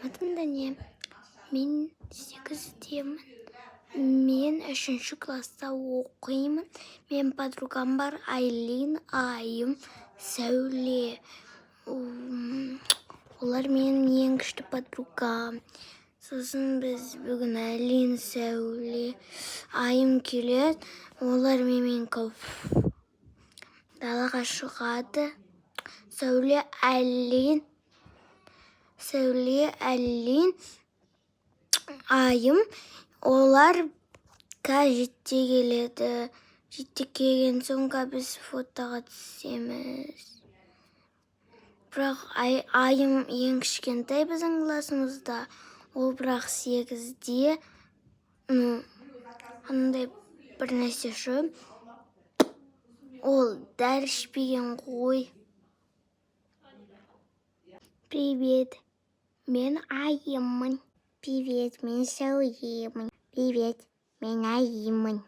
Атым Дәния. Мен 8-демін. Мен 3-ші класста оқимын. Мен подругам бар, Айлин, Айым, Сәуле. Олар менің ең күшті подругам. Сосын біз бүгін Айлин, Сәуле, Айым келеді. Олар менімен көп далаға шығады. Сәуле, Айлин, Айым, олар жетте келеді. Жетте келген соңға біз фотоға түсеміз. Бірақ Айым ең кішкентай біздің классымызда. Ол бірақ 8-де. Андай бір нәрсе шу. Ол дәрі ішпеген ғой. Привет, мен Айыммын. Привет, мен Сәулемін. Привет, мен Айыммын.